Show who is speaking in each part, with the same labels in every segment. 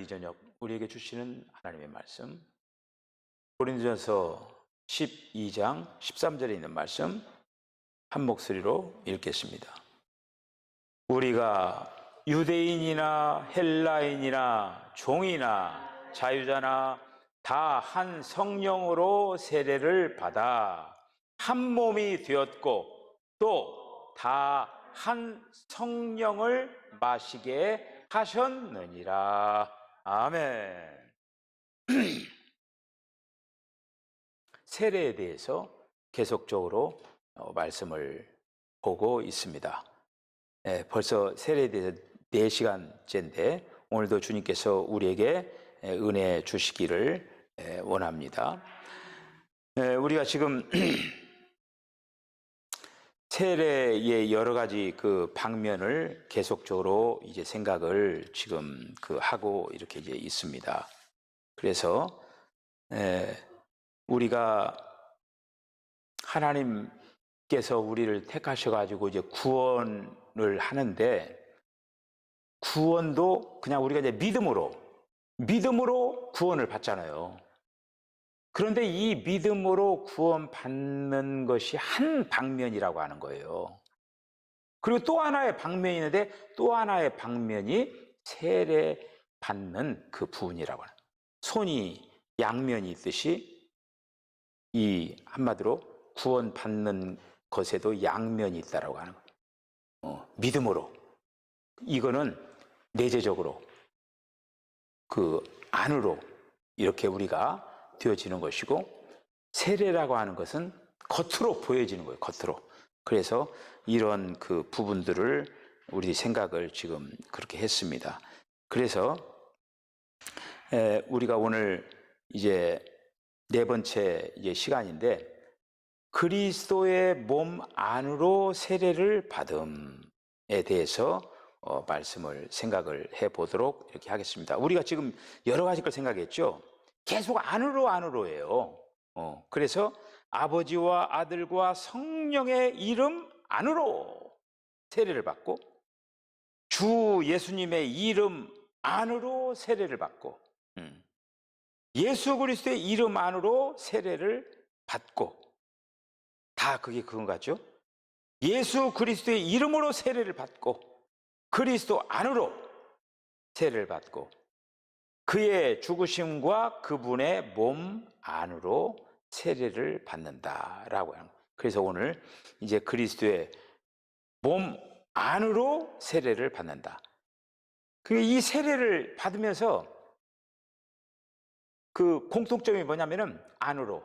Speaker 1: 저녁 우리에게 주시는 하나님의 말씀, 고린도전서 12장 13절에 있는 말씀 한 목소리로 읽겠습니다. 우리가 유대인이나 헬라인이나 종이나 자유자나 다 한 성령으로 세례를 받아 한 몸이 되었고 또 다 한 성령을 마시게 하셨느니라. 아멘. 세례에 대해서 계속적으로 말씀을 보고 있습니다. 벌써 세례에 대해서 4시간째인데 오늘도 주님께서 우리에게 은혜 주시기를 원합니다. 우리가 지금 세례의 여러 가지 그 방면을 계속적으로 이제 생각을 지금 하고 이렇게 이제 있습니다. 그래서 우리가 하나님께서 우리를 택하셔가지고 이제 구원을 하는데 구원도 그냥 우리가 이제 믿음으로 구원을 받잖아요. 그런데 이 믿음으로 구원받는 것이 한 방면이라고 하는 거예요. 그리고 또 하나의 방면이 있는데 또 하나의 방면이 세례 받는 그 부분이라고 하는 거예요. 손이 양면이 있듯이 이 한마디로 구원받는 것에도 양면이 있다라고 하는 거예요. 믿음으로. 이거는 내재적으로 그 안으로 이렇게 우리가 되어지는 것이고 세례라고 하는 것은 겉으로 보여지는 거예요. 겉으로. 그래서 이런 그 부분들을 우리 생각을 지금 그렇게 했습니다. 그래서 우리가 오늘 이제 4번째 이제 시간인데 그리스도의 몸 안으로 세례를 받음에 대해서 말씀을 생각을 해보도록 이렇게 하겠습니다. 우리가 지금 여러 가지 걸 생각했죠. 계속 안으로예요. 그래서 아버지와 아들과 성령의 이름 안으로 세례를 받고 주 예수님의 이름 안으로 세례를 받고 예수 그리스도의 이름 안으로 세례를 받고 다 그게 그건 같죠? 예수 그리스도의 이름으로 세례를 받고 그리스도 안으로 세례를 받고 그의 죽으심과 그분의 몸 안으로 세례를 받는다라고 하는 거예요. 그래서 오늘 이제 그리스도의 몸 안으로 세례를 받는다. 이 세례를 받으면서 그 공통점이 뭐냐면은 안으로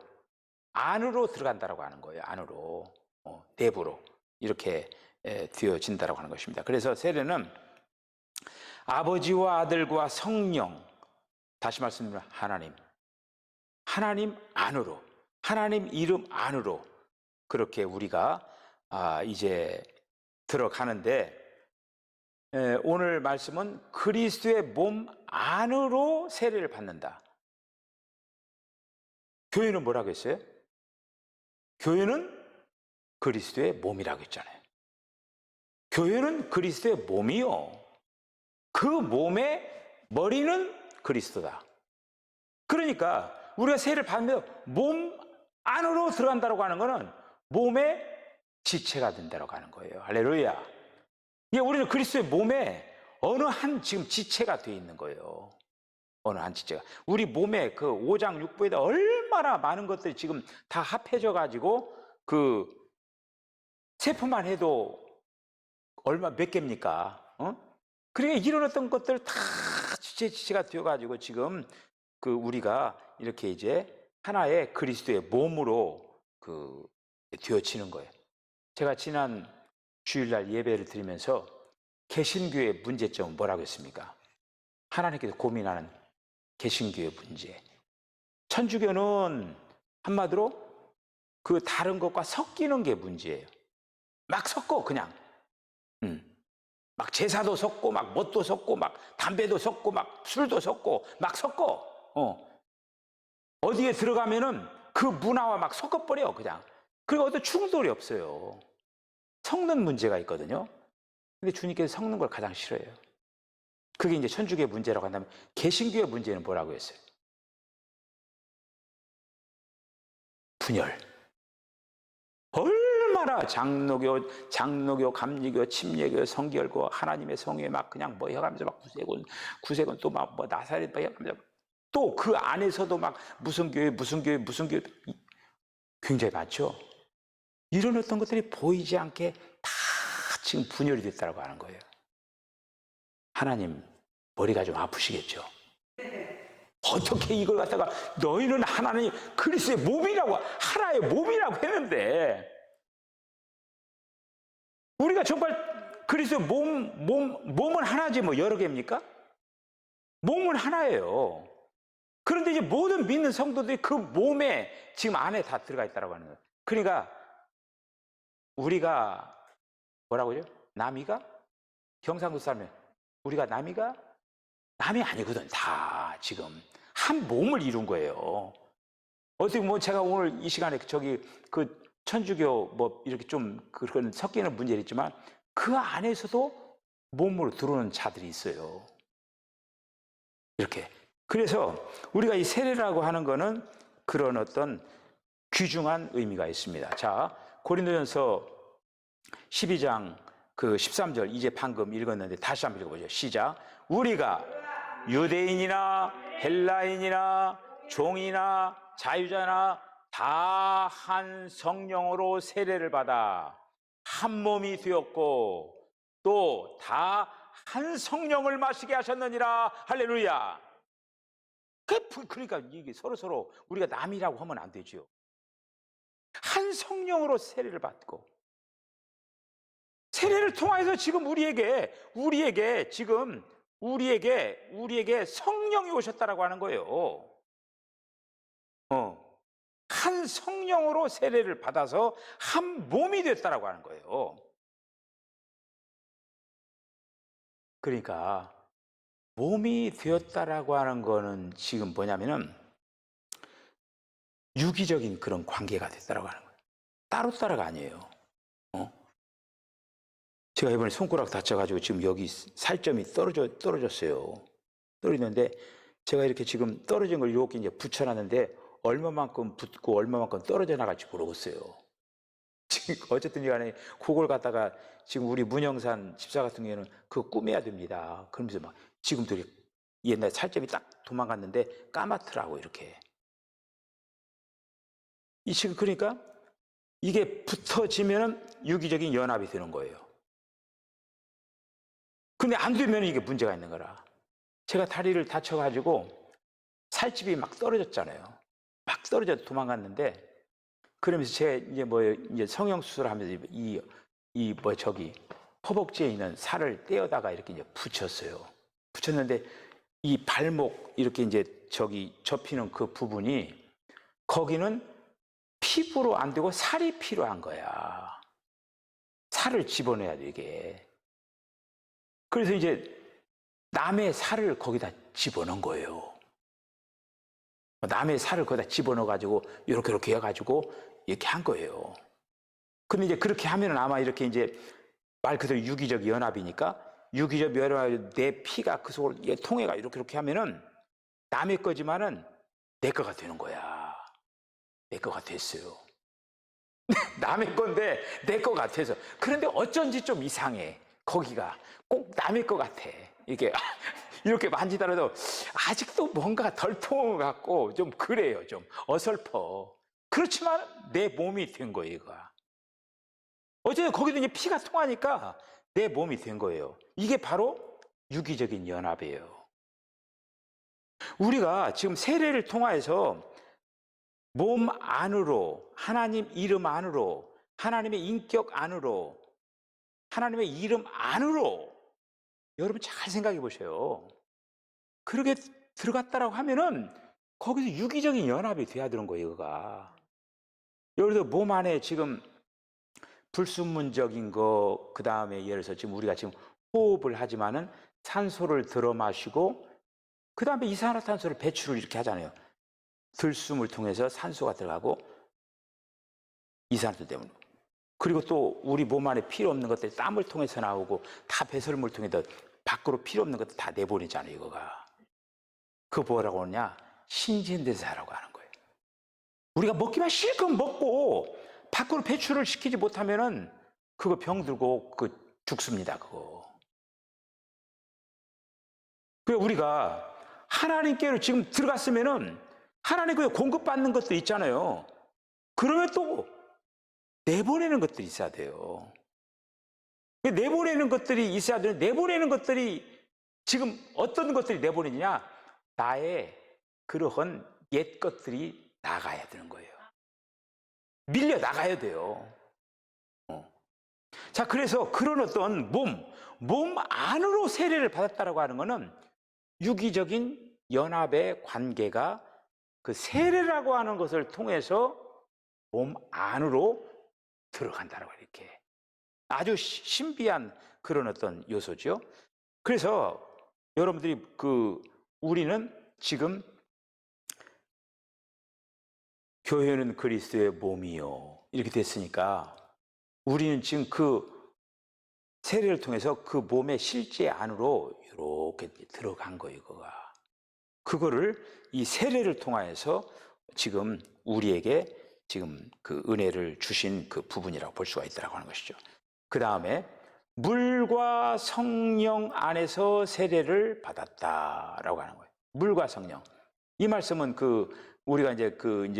Speaker 1: 들어간다라고 하는 거예요. 안으로 내부로 이렇게 되어진다라고 하는 것입니다. 그래서 세례는 아버지와 아들과 성령, 다시 말씀드리면 하나님 안으로, 하나님 이름 안으로 그렇게 우리가 이제 들어가는데 오늘 말씀은 그리스도의 몸 안으로 세례를 받는다. 교회는 뭐라고 했어요? 교회는 그리스도의 몸이라고 했잖아요. 교회는 그리스도의 몸이요. 그 몸의 머리는 그리스도다. 그러니까 우리가 세례를 받으면 몸 안으로 들어간다고 하는 것은 몸의 지체가 된다고 하는 거예요. 할렐루야. 우리는 그리스도의 몸에 어느 한 지금 지체가 되어 있는 거예요. 어느 한 지체가. 우리 몸에 그 5장 6부에다 얼마나 많은 것들이 지금 다 합해져 가지고 그 세포만 해도 얼마 몇 개입니까? 그러니까 이런 어떤 것들 다 지체가 되어 가지고 지금 그 우리가 이렇게 이제 하나의 그리스도의 몸으로 되어지는 거예요. 제가 지난 주일날 예배를 드리면서 개신교의 문제점은 뭐라고 했습니까? 하나님께서 고민하는 개신교의 문제. 천주교는 한마디로 그 다른 것과 섞이는 게 문제예요. 막 섞어 그냥. 막 제사도 섞고 막 뭣도 섞고 막 담배도 섞고 막 술도 섞고 막 섞어. 어디에 들어가면은 그 문화와 막 섞어버려 그냥. 그리고 어떤 충돌이 없어요. 섞는 문제가 있거든요. 근데 주님께서 섞는 걸 가장 싫어해요. 그게 이제 천주교의 문제라고 한다면 개신교의 문제는 뭐라고 했어요? 분열. 얼마나 장로교, 감리교, 침례교, 성결교, 하나님의 성에 막 그냥 뭐 해가면서 막 구세군 또 막 뭐 나사렛 뭐 해가면서 또 그 안에서도 막 무슨 교회 굉장히 많죠. 이런 어떤 것들이 보이지 않게 다 지금 분열이 됐다고 하는 거예요. 하나님 머리가 좀 아프시겠죠. 어떻게 이걸 갖다가 너희는 하나님 그리스도의 몸이라고 하나의 몸이라고 했는데 우리가 정말 그리스도의 몸은 하나지 뭐 여러 개입니까? 몸은 하나예요. 그런데 이제 모든 믿는 성도들이 그 몸에 지금 안에 다 들어가 있다고 하는 거예요. 그러니까 우리가 뭐라고 하죠? 남이가? 경상도 사람이 우리가 남이 아니거든. 다 지금 한 몸을 이룬 거예요. 어떻게 뭐 제가 오늘 이 시간에 저기 그 천주교 뭐 이렇게 좀 그런 섞이는 문제는 있지만 그 안에서도 몸으로 들어오는 자들이 있어요. 이렇게. 그래서 우리가 이 세례라고 하는 거는 그런 어떤 귀중한 의미가 있습니다. 자, 고린도전서 12장 그 13절 이제 방금 읽었는데 다시 한번 읽어보죠. 시작. 우리가 유대인이나 헬라인이나 종이나 자유자나 다 한 성령으로 세례를 받아 한 몸이 되었고 또 다 한 성령을 마시게 하셨느니라. 할렐루야. 그러니까 이게 서로 우리가 남이라고 하면 안 되죠. 한 성령으로 세례를 받고 세례를 통해서 지금 우리에게 성령이 오셨다라고 하는 거예요. 한 성령으로 세례를 받아서 한 몸이 됐다라고 하는 거예요. 그러니까 몸이 되었다라고 하는 거는 지금 뭐냐면은 유기적인 그런 관계가 됐다라고 하는 거예요. 따로따로가 아니에요. 제가 이번에 손가락 다쳐가지고 지금 여기 살점이 떨어졌어요. 떨어졌는데 제가 이렇게 지금 떨어진 걸 이렇게 이제 붙여놨는데 얼마만큼 붙고 얼마만큼 떨어져 나갈지 모르겠어요. 지금 어쨌든 간에 그걸 갖다가 지금 우리 문영산 집사 같은 경우에는 그거 꾸며야 됩니다. 그러면서 막 지금도 옛날 살점이 딱 도망갔는데 까맣더라고 이렇게. 이 지금 그러니까 이게 붙어지면은 유기적인 연합이 되는 거예요. 근데 안 되면 이게 문제가 있는 거라. 제가 다리를 다쳐가지고 살집이 막 떨어졌잖아요. 막 떨어져 도망갔는데 그러면서 제가 이제 성형수술하면서 허벅지에 있는 살을 떼어다가 이렇게 이제 붙였어요. 붙였는데 이 발목 이렇게 이제 접히는 그 부분이 거기는 피부로 안 되고 살이 필요한 거야. 살을 집어넣어야 돼 이게. 그래서 이제 남의 살을 거기다 집어넣은 거예요. 남의 살을 거기다 집어넣어가지고 이렇게 해가지고 이렇게 한 거예요. 근데 이제 그렇게 하면은 아마 이렇게 이제 말 그대로 유기적 연합이니까 유기적 연합 내 피가 그 속으로 통해가 이렇게 하면은 남의 거지만은 내 거가 되는 거야. 내 거가 됐어요. 남의 건데 내 거 같아서. 그런데 어쩐지 좀 이상해. 거기가 꼭 남의 거 같아. 이렇게 만지더라도 아직도 뭔가 덜 통한 것 같고 좀 그래요. 좀 어설퍼. 그렇지만 내 몸이 된 거예요. 이거가. 어쨌든 거기도 이제 피가 통하니까 내 몸이 된 거예요. 이게 바로 유기적인 연합이에요. 우리가 지금 세례를 통하여서 몸 안으로, 하나님 이름 안으로, 하나님의 인격 안으로, 하나님의 이름 안으로, 여러분 잘 생각해 보세요. 그렇게 들어갔다라고 하면은 거기서 유기적인 연합이 돼야 되는 거예요, 이거가. 예를 들어 몸 안에 지금 불순물적인 거, 그 다음에 예를 들어서 지금 우리가 지금 호흡을 하지만은 산소를 들어 마시고, 그 다음에 이산화탄소를 배출을 이렇게 하잖아요. 들숨을 통해서 산소가 들어가고 이산화탄소 때문에. 그리고 또 우리 몸 안에 필요 없는 것들이 땀을 통해서 나오고 다 배설물 통해서 밖으로 필요 없는 것도 다 내보내잖아요, 이거가. 그거 뭐라고 하느냐? 신진대사라고 하는 거예요. 우리가 먹기만 실컷 먹고 밖으로 배출을 시키지 못하면은 그거 병들고 죽습니다, 그거. 그래서 우리가 하나님께로 지금 들어갔으면은 하나님께 공급받는 것들 있잖아요. 그러면 또 내보내는 것들이 있어야 돼요. 내보내는 것들이 있어야 되는데, 내보내는 것들이 지금 어떤 것들이 내보내느냐? 나의 그러한 옛 것들이 나가야 되는 거예요. 밀려 나가야 돼요. 자, 그래서 그런 어떤 몸 안으로 세례를 받았다라고 하는 것은 유기적인 연합의 관계가 그 세례라고 하는 것을 통해서 몸 안으로 들어간다라고 이렇게 아주 신비한 그런 어떤 요소죠. 그래서 여러분들이 우리는 지금 교회는 그리스도의 몸이요 이렇게 됐으니까 우리는 지금 그 세례를 통해서 그 몸의 실제 안으로 이렇게 들어간 거예요, 이거가. 그거를 이 세례를 통하여서 지금 우리에게 지금 그 은혜를 주신 그 부분이라고 볼 수가 있다고 하는 것이죠. 그 다음에 물과 성령 안에서 세례를 받았다라고 하는 거예요. 물과 성령. 이 말씀은 우리가 이제 그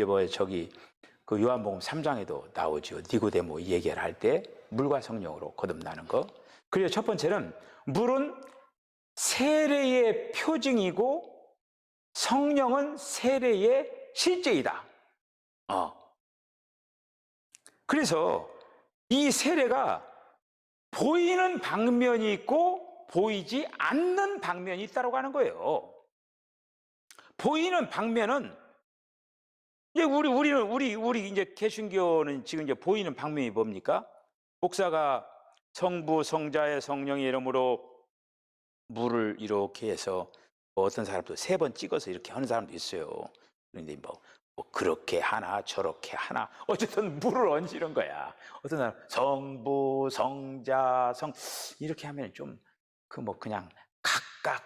Speaker 1: 요한복음 3장에도 나오죠. 니고데모 얘기를 할 때 물과 성령으로 거듭나는 거. 그래서 첫 번째는 물은 세례의 표징이고 성령은 세례의 실제이다. 그래서 이 세례가 보이는 방면이 있고 보이지 않는 방면이 있다고 하는 거예요. 보이는 방면은 이제 우리 이제 개신교는 지금 이제 보이는 방면이 뭡니까? 목사가 성부, 성자의 성령의 이름으로 물을 이렇게 해서 어떤 사람도 3번 찍어서 이렇게 하는 사람도 있어요. 그런데 뭐 그렇게 하나 저렇게 하나 어쨌든 물을 얹는 거야. 어떤 사람 성부, 성자, 이렇게 하면 좀 그냥 각각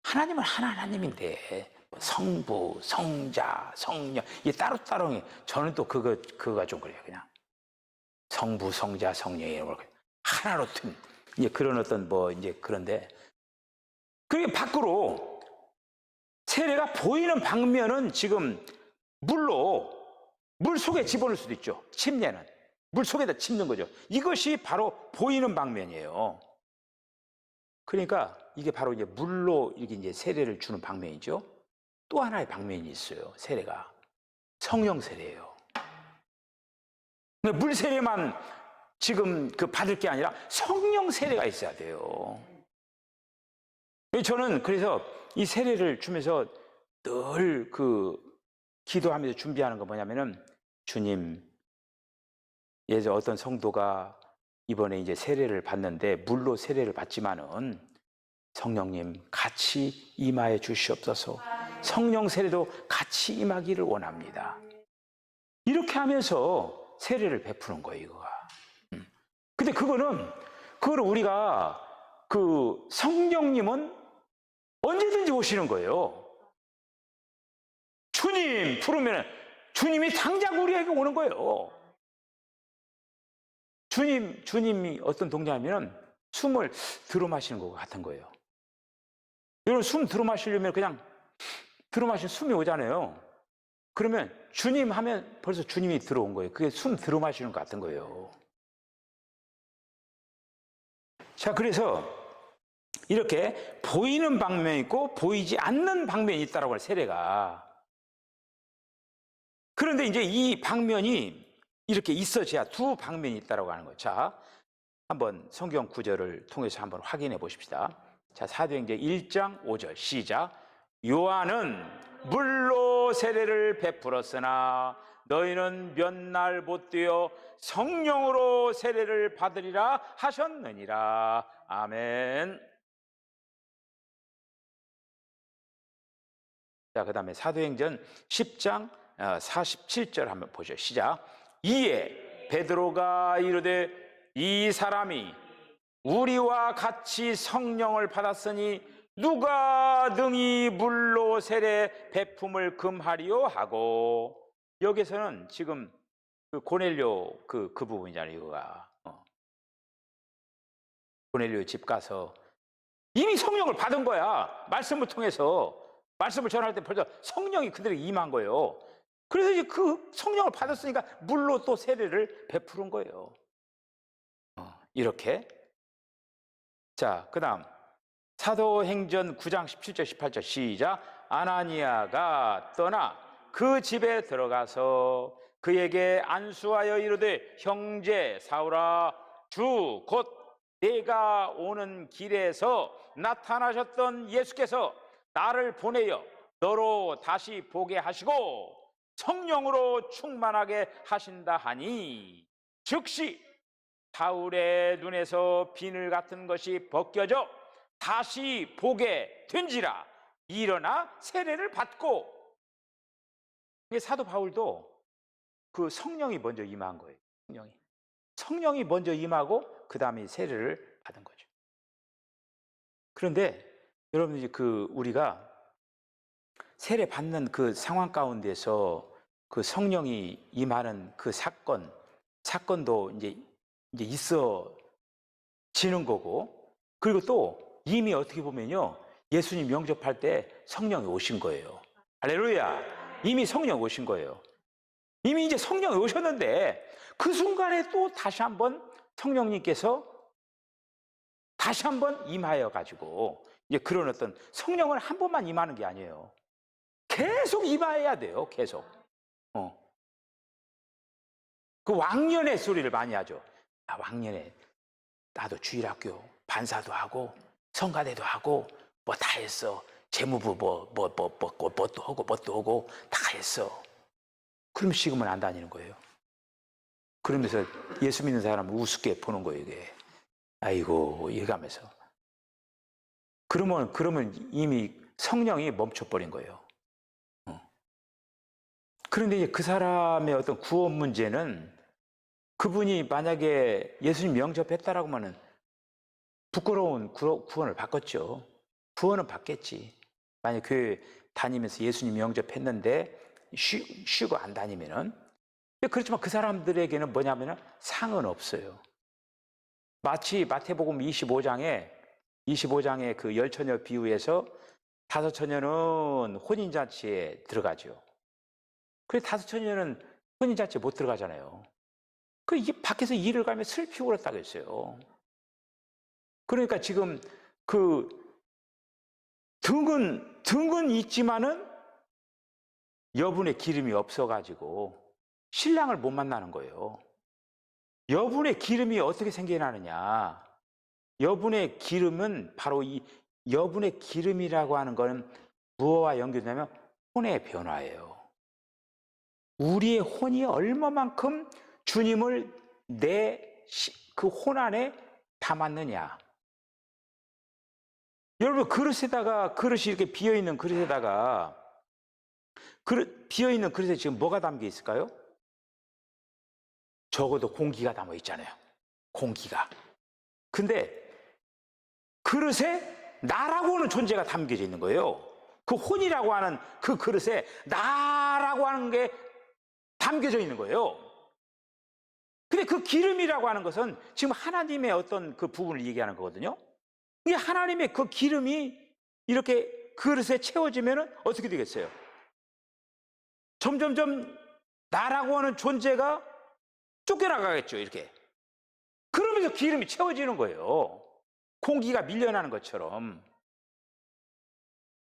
Speaker 1: 하나님은 하나님인데 성부, 성자, 성령 이게 따로따로 저는 또 그거가 좀 그래요. 그냥 성부, 성자, 성령의 이름으로 하나로 튼 이제 그런 어떤 이제 그런데 그게 밖으로 세례가 보이는 방면은 지금 물 속에 집어넣을 수도 있죠. 침례는 물 속에다 집는 거죠. 이것이 바로 보이는 방면이에요. 그러니까 이게 바로 이제 물로 이렇게 이제 세례를 주는 방면이죠. 또 하나의 방면이 있어요. 세례가 성령 세례예요. 물 세례만 지금 받을 게 아니라 성령 세례가 있어야 돼요. 저는 그래서 이 세례를 주면서 늘 기도하면서 준비하는 거 뭐냐면은 주님, 예전 어떤 성도가 이번에 이제 세례를 받는데 물로 세례를 받지만은 성령님 같이 임하여 주시옵소서. 성령 세례도 같이 임하기를 원합니다. 이렇게 하면서 세례를 베푸는 거예요, 이거가. 근데 그거를 우리가 성령님은 언제든지 오시는 거예요. 주님 부르면 주님이 당장 우리에게 오는 거예요. 주님이 어떤 동작하면 숨을 들어 마시는 것 같은 거예요. 여러분 숨 들어 마시려면 그냥 들어 마시면 숨이 오잖아요. 그러면 주님 하면 벌써 주님이 들어온 거예요. 그게 숨 들어 마시는 것 같은 거예요. 자, 그래서 이렇게 보이는 방면이 있고 보이지 않는 방면이 있다라고 할 세례가. 그런데 이제 이 방면이 이렇게 있어져야 두 방면이 있다라고 하는 거죠. 자, 한번 성경 구절을 통해서 한번 확인해 보십시다. 자, 사도행전 1장 5절 시작. 요한은 물로 세례를 베풀었으나 너희는 몇 날 못 되어 성령으로 세례를 받으리라 하셨느니라. 아멘. 자, 그 다음에 사도행전 10장 47절 한번 보죠. 시작. 이에 베드로가 이르되 이 사람이 우리와 같이 성령을 받았으니 누가 능히 물로 세례 베품을 금하리요 하고. 여기서는 지금 그 고넬료 그 부분이잖아요. 이거가 고넬료 집 가서 이미 성령을 받은 거야. 말씀을 통해서 말씀을 전할 때 벌써 성령이 그들에게 임한 거예요. 그래서 이제 그 성령을 받았으니까 물로 또 세례를 베푸는 거예요. 이렇게. 자, 그 다음 사도행전 9장 17절 18절 시작. 아나니아가 떠나 그 집에 들어가서 그에게 안수하여 이르되 형제 사울아, 주 곧 내가 오는 길에서 나타나셨던 예수께서 나를 보내어 너로 다시 보게 하시고 성령으로 충만하게 하신다 하니 즉시 사울의 눈에서 비늘 같은 것이 벗겨져 다시 보게 된지라. 일어나 세례를 받고. 사도 바울도 그 성령이 먼저 임한 거예요. 성령이 먼저 임하고 그 다음에 세례를 받은 거죠. 그런데 여러분, 그 우리가 세례 받는 그 상황 가운데서 그 성령이 임하는 그 사건도 이제 있어지는 거고, 그리고 또 이미 어떻게 보면요, 예수님 영접할 때 성령이 오신 거예요. 할렐루야. 이미 성령 오신 거예요. 이미 이제 성령이 오셨는데 그 순간에 또 다시 한번 성령님께서 다시 한번 임하여 가지고, 이제 그런 어떤 성령을 한 번만 임하는 게 아니에요. 계속 임하여야 돼요. 계속. 그 왕년의 소리를 많이 하죠. 왕년에 나도 주일학교 반사도 하고 성가대도 하고 뭐 다 했어. 재무부 뭣도 하고 다 했어. 그럼 지금은 안 다니는 거예요. 그러면서 예수 믿는 사람을 우습게 보는 거예요, 이게. 아이고, 이래가면서. 그러면 이미 성령이 멈춰버린 거예요. 그런데 이제 그 사람의 어떤 구원 문제는, 그분이 만약에 예수님 영접했다라고 하면 부끄러운 구원을 받겠죠. 구원은 받겠지. 만약 교회 다니면서 예수님 영접했는데 쉬고 안 다니면은. 그렇지만 그 사람들에게는 뭐냐면은 상은 없어요. 마치 마태복음 25장에 그 열처녀 비유에서 5처녀는 혼인잔치에 들어가죠. 그래서 5처녀는 혼인잔치에 못 들어가잖아요. 이게 밖에서 일을 가면 슬피 울었다고 했어요. 그러니까 지금 그 등은 있지만은 여분의 기름이 없어가지고 신랑을 못 만나는 거예요. 여분의 기름이 어떻게 생겨나느냐? 여분의 기름은 바로 이 여분의 기름이라고 하는 거는 무엇과 연결되냐면 혼의 변화예요. 우리의 혼이 얼마만큼 주님을 내 그 혼 안에 담았느냐. 여러분, 그릇이 이렇게 비어있는 그릇에다가, 비어있는 그릇에 지금 뭐가 담겨 있을까요? 적어도 공기가 담아 있잖아요. 공기가. 근데 그릇에 나라고 하는 존재가 담겨져 있는 거예요. 그 혼이라고 하는 그 그릇에 나라고 하는 게 담겨져 있는 거예요. 근데 그 기름이라고 하는 것은 지금 하나님의 어떤 그 부분을 얘기하는 거거든요. 이게 하나님의 그 기름이 이렇게 그릇에 채워지면 어떻게 되겠어요? 점점점 나라고 하는 존재가 쫓겨나가겠죠, 이렇게. 그러면서 기름이 채워지는 거예요. 공기가 밀려나는 것처럼.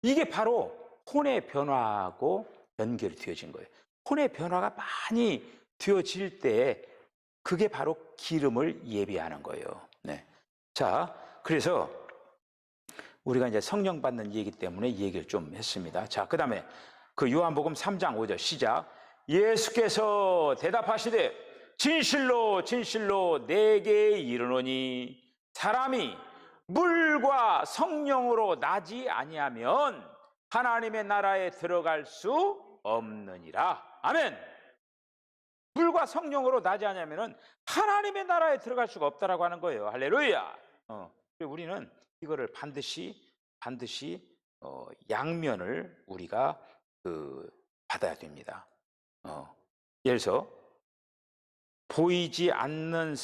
Speaker 1: 이게 바로 혼의 변화하고 연결이 되어진 거예요. 혼의 변화가 많이 되어질 때 그게 바로 기름을 예비하는 거예요. 네. 자, 그래서 우리가 이제 성령 받는 얘기 때문에 얘기를 좀 했습니다. 자, 그 다음에 그 요한복음 3장 5절 시작. 예수께서 대답하시되 진실로 진실로 내게 이르노니 사람이 물과 성령으로 나지 아니하면 하나님의 나라에 들어갈 수 없느니라. 아멘. 물과 성령으로 나지 않으면 하나님의 나라에 들어갈 수가 없다라고 하는 거예요. 할렐루야. 그리고 우리는 이거를 반드시 양면을 우리가 받아야 됩니다. 예를 들어서 보이지 않는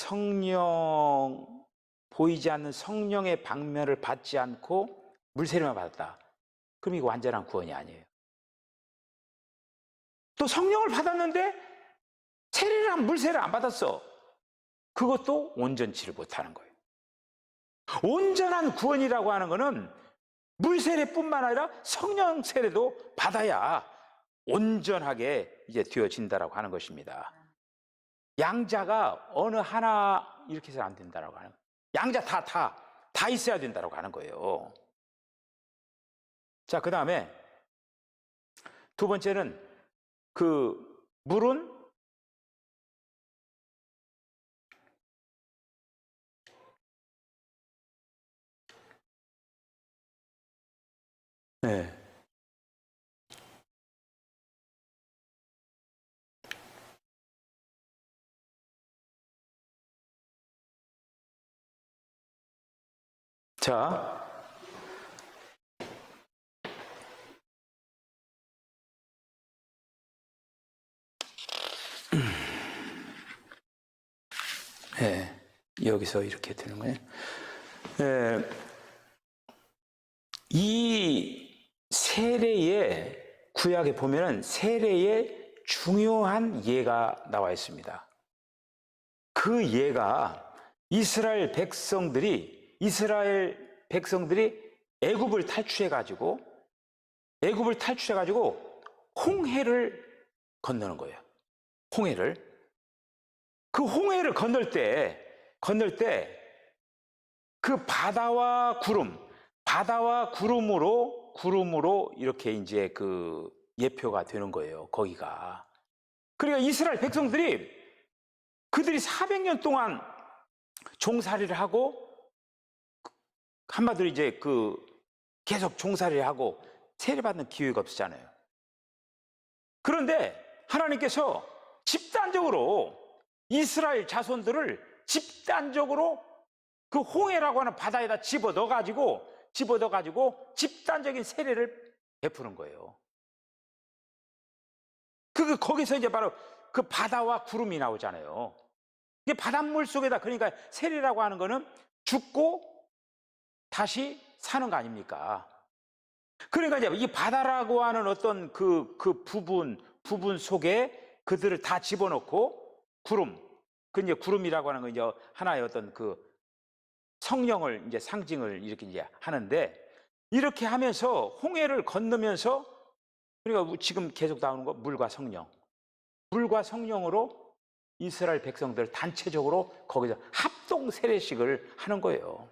Speaker 1: 성령의 방면을 받지 않고 물세례만 받았다. 그럼 이거 완전한 구원이 아니에요. 또 성령을 받았는데 세례랑 물세례를 안 받았어. 그것도 온전치를 못하는 거예요. 온전한 구원이라고 하는 거는 물세례뿐만 아니라 성령 세례도 받아야 온전하게 이제 되어진다라고 하는 것입니다. 양자가 어느 하나 이렇게 해서 안 된다라고 하는 거예요. 양자 다 있어야 된다라고 하는 거예요. 자, 그 다음에 두 번째는 물은 네. 자, 네, 여기서 이렇게 되는 거예요. 이 세례의 구약에 보면은 세례의 중요한 예가 나와 있습니다. 그 예가 이스라엘 백성들이 애굽을 탈출해 가지고 홍해를 건너는 거예요. 그 홍해를 건널 때 그 바다와 구름으로 이렇게 이제 그 예표가 되는 거예요. 거기가. 그러니까 이스라엘 백성들이 그들이 400년 동안 종살이를 하고 한마디로 이제 계속 종살이를 하고 세례받는 기회가 없었잖아요. 그런데 하나님께서 집단적으로 이스라엘 자손들을 집단적으로 그 홍해라고 하는 바다에다 집어넣어가지고 집단적인 세례를 베푸는 거예요. 거기서 이제 바로 그 바다와 구름이 나오잖아요. 이게 바닷물 속에다, 그러니까 세례라고 하는 거는 죽고 다시 사는 거 아닙니까? 그러니까 이제 이 바다라고 하는 어떤 그 부분 속에 그들을 다 집어넣고 이제 구름이라고 하는 건 이제 하나의 어떤 성령을 이제 상징을 이렇게 이제 하는데, 이렇게 하면서 홍해를 건너면서, 그러니까 지금 계속 나오는 거 물과 성령으로 이스라엘 백성들 단체적으로 거기서 합동 세례식을 하는 거예요.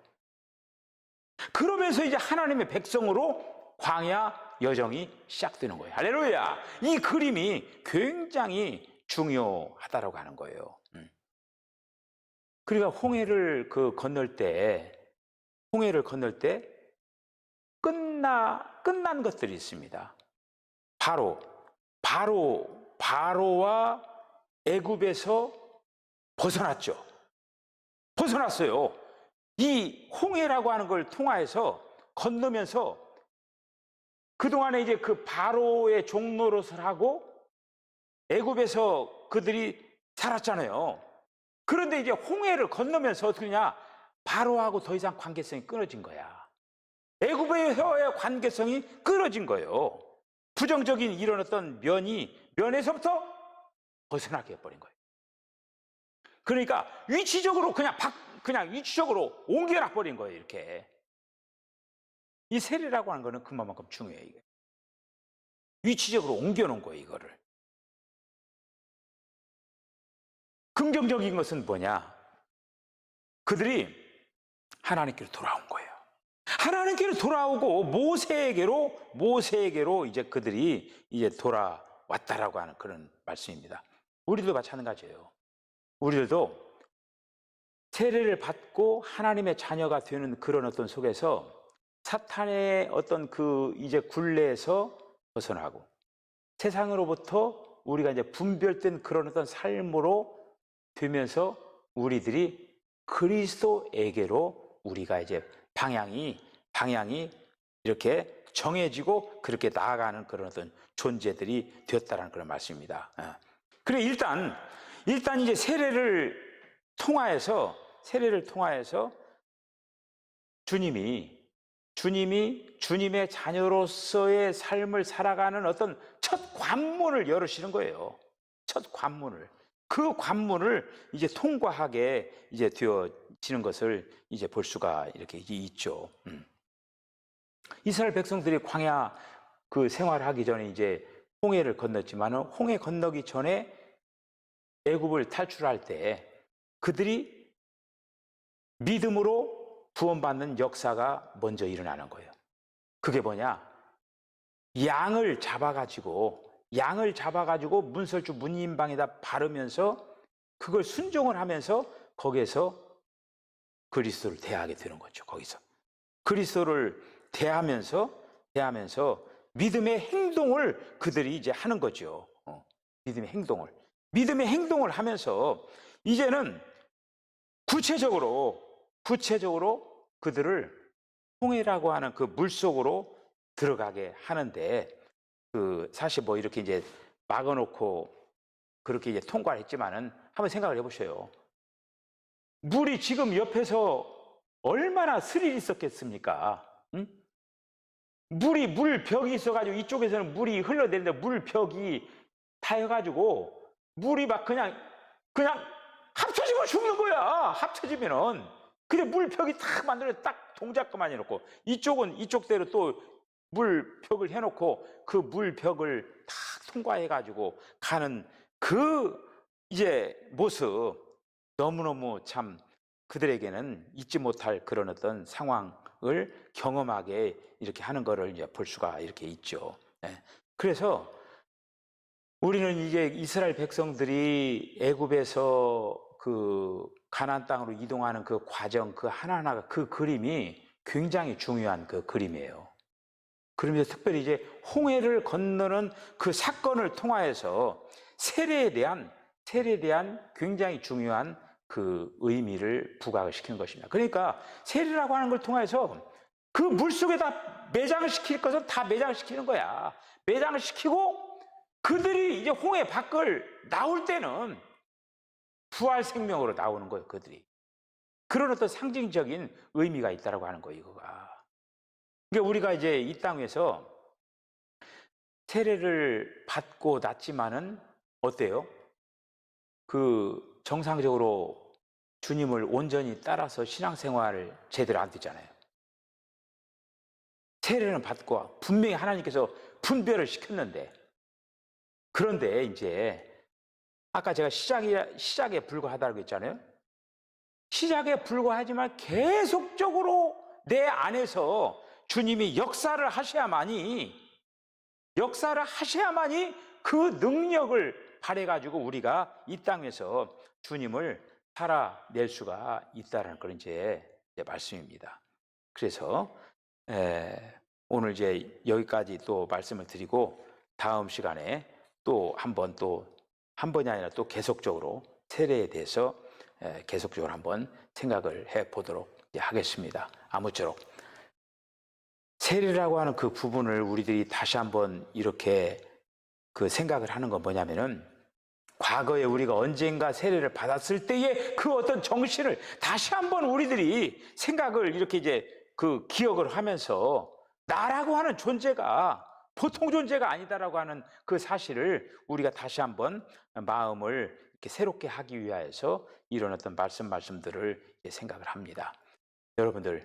Speaker 1: 그러면서 이제 하나님의 백성으로 광야 여정이 시작되는 거예요. 할렐루야! 이 그림이 굉장히 중요하다라고 하는 거예요. 그러니까 홍해를 건널 때 끝난 것들이 있습니다. 바로와 애굽에서 벗어났어요. 이 홍해라고 하는 걸 통하여서 건너면서 그동안에 이제 그 바로의 종노릇을 하고 애굽에서 그들이 살았잖아요. 그런데 이제 홍해를 건너면서 어떻게 되냐? 바로하고 더 이상 관계성이 끊어진 거야. 애굽에서의 관계성이 끊어진 거예요. 부정적인 이런 어떤 면에서부터 벗어나게 해버린 거예요. 그러니까 위치적으로 그냥 위치적으로 옮겨놔 버린 거예요. 이렇게. 이 세례라고 하는 거는 그만큼 중요해요. 이게. 위치적으로 옮겨놓은 거예요. 이거를. 긍정적인 것은 뭐냐? 그들이 하나님께로 돌아온 거예요. 하나님께로 돌아오고 모세에게로 이제 그들이 이제 돌아왔다라고 하는 그런 말씀입니다. 우리도 마찬가지예요. 우리들도 세례를 받고 하나님의 자녀가 되는 그런 어떤 속에서 사탄의 어떤 이제 굴레에서 벗어나고 세상으로부터 우리가 이제 분별된 그런 어떤 삶으로 되면서 우리들이 그리스도에게로 우리가 이제 방향이 이렇게 정해지고 그렇게 나아가는 그런 어떤 존재들이 되었다라는 그런 말씀입니다. 그래 일단 이제 세례를 통하여서 주님의 자녀로서의 삶을 살아가는 어떤 첫 관문을 열으시는 거예요. 첫 관문을. 그 관문을 이제 통과하게 이제 되어지는 것을 이제 볼 수가 이렇게 있죠. 이스라엘 백성들이 광야 그 생활하기 전에 이제 홍해를 건넜지만은 홍해 건너기 전에 애굽을 탈출할 때 그들이 믿음으로 구원받는 역사가 먼저 일어나는 거예요. 그게 뭐냐? 양을 잡아가지고 문설주 문인방에다 바르면서 그걸 순종을 하면서 거기에서 그리스도를 대하게 되는 거죠. 거기서 그리스도를 대하면서 믿음의 행동을 그들이 이제 하는 거죠. 믿음의 행동을 하면서 이제는 구체적으로 그들을 홍해라고 하는 그 물속으로 들어가게 하는데 그 사실 뭐 이렇게 이제 막아놓고 그렇게 이제 통과를 했지만은 한번 생각을 해보셔요. 물이 지금 옆에서 얼마나 스릴이 있었겠습니까? 응? 물벽이 있어가지고 이쪽에서는 물이 흘러내리는데 물벽이 타여가지고 물이 막 그냥 합쳐지면 죽는 거야. 합쳐지면은. 근데 물벽이 딱 만들어 딱 동작만 해놓고 이쪽대로 또 물벽을 해놓고 그 물벽을 딱 통과해가지고 가는 그 이제 모습 너무너무 참 그들에게는 잊지 못할 그런 어떤 상황을 경험하게 이렇게 하는 거를 이제 볼 수가 이렇게 있죠. 그래서 우리는 이제 이스라엘 백성들이 애굽에서 그 가나안 땅으로 이동하는 그 과정 그 하나하나가 그 그림이 굉장히 중요한 그 그림이에요. 그러면서 특별히 이제 홍해를 건너는 그 사건을 통하여서 세례에 대한 굉장히 중요한 그 의미를 부각을 시키는 것입니다. 그러니까 세례라고 하는 걸 통해서 그 물속에다 매장시킬 것은 다 매장시키는 거야. 매장을 시키고 그들이 이제 홍해 밖을 나올 때는 부활 생명으로 나오는 거예요. 그들이. 그런 어떤 상징적인 의미가 있다라고 하는 거예요. 이거가. 그러니까 우리가 이제 이 땅에서 세례를 받고 났지만은 어때요? 그 정상적으로 주님을 온전히 따라서 신앙생활을 제대로 안 되잖아요. 세례는 받고 분명히 하나님께서 분별을 시켰는데 그런데 이제 아까 제가 시작에 불과하다고 했잖아요. 시작에 불과하지만 계속적으로 내 안에서 주님이 역사를 하셔야만이 그 능력을 발휘해가지고 우리가 이 땅에서 주님을 살아낼 수가 있다는 그런 이제 말씀입니다. 그래서 오늘 이제 여기까지 또 말씀을 드리고 다음 시간에 또 한 번이 아니라 또 계속적으로 세례에 대해서 계속적으로 한번 생각을 해 보도록 하겠습니다. 아무쪼록 세례라고 하는 그 부분을 우리들이 다시 한번 이렇게 그 생각을 하는 건 뭐냐면은 과거에 우리가 언젠가 세례를 받았을 때의 그 어떤 정신을 다시 한번 우리들이 생각을 이렇게 이제 그 기억을 하면서 나라고 하는 존재가 보통 존재가 아니다라고 하는 그 사실을 우리가 다시 한번 마음을 이렇게 새롭게 하기 위하여서 이런 어떤 말씀들을 생각을 합니다. 여러분들,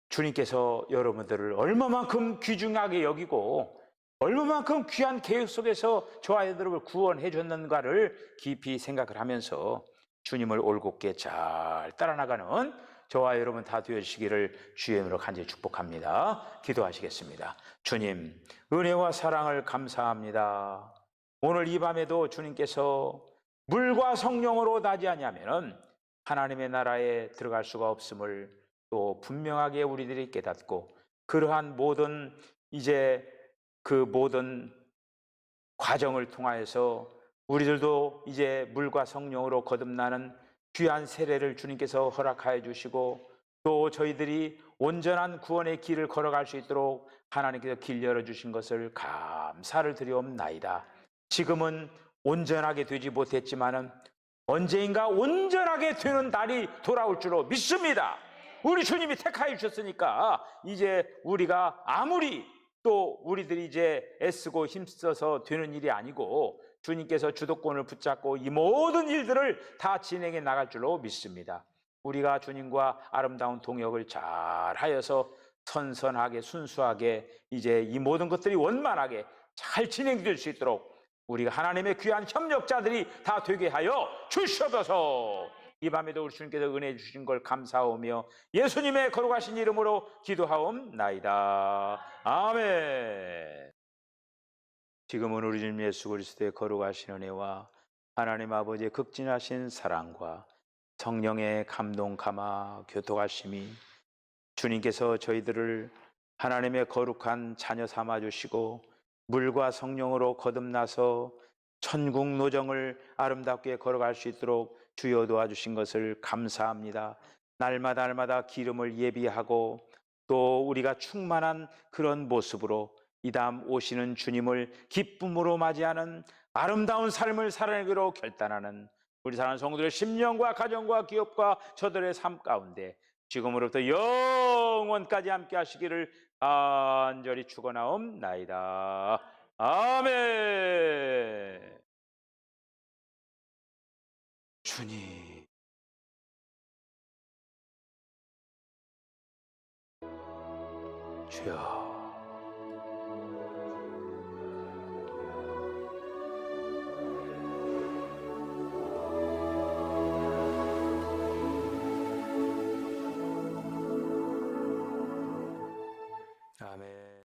Speaker 1: 주님께서 여러분들을 얼마만큼 귀중하게 여기고 얼마만큼 귀한 계획 속에서 저와 여러분을 구원해 줬는가를 깊이 생각을 하면서 주님을 올곧게 잘 따라나가는 저와 여러분 다 되어주시기를 주의 이름으로 간절히 축복합니다. 기도하시겠습니다. 주님, 은혜와 사랑을 감사합니다. 오늘 이 밤에도 주님께서 물과 성령으로 나지 아니하면은 하나님의 나라에 들어갈 수가 없음을 또 분명하게 우리들이 깨닫고 그러한 모든 이제 그 모든 과정을 통하여서 우리들도 이제 물과 성령으로 거듭나는 귀한 세례를 주님께서 허락하여 주시고 또 저희들이 온전한 구원의 길을 걸어갈 수 있도록 하나님께서 길 열어주신 것을 감사를 드리옵나이다. 지금은 온전하게 되지 못했지만은 언제인가 온전하게 되는 날이 돌아올 줄로 믿습니다. 우리 주님이 택하여 주셨으니까 이제 우리가 아무리 또 우리들이 이제 애쓰고 힘써서 되는 일이 아니고 주님께서 주도권을 붙잡고 이 모든 일들을 다 진행해 나갈 줄로 믿습니다. 우리가 주님과 아름다운 동역을 잘 하여서 선선하게 순수하게 이제 이 모든 것들이 원만하게 잘 진행될 수 있도록 우리가 하나님의 귀한 협력자들이 다 되게 하여 주시옵소서. 이 밤에도 우리 주님께서 은혜 주신 걸 감사하며 예수님의 거룩하신 이름으로 기도하옵나이다. 아멘. 지금은 우리 주님 예수 그리스도의 거룩하신 은혜와 하나님 아버지의 극진하신 사랑과 성령의 감동 감화 교통하심이 주님께서 저희들을 하나님의 거룩한 자녀 삼아 주시고 물과 성령으로 거듭나서 천국 노정을 아름답게 걸어갈 수 있도록 주여 도와주신 것을 감사합니다. 날마다 기름을 예비하고 또 우리가 충만한 그런 모습으로 이 다음 오시는 주님을 기쁨으로 맞이하는 아름다운 삶을 살아내기로 결단하는 우리 사랑하는 성도들의 심령과 가정과 기업과 저들의 삶 가운데 지금으로부터 영원까지 함께 하시기를 간절히 축원하옵나이다. 아멘. 주님, 주여. 아멘.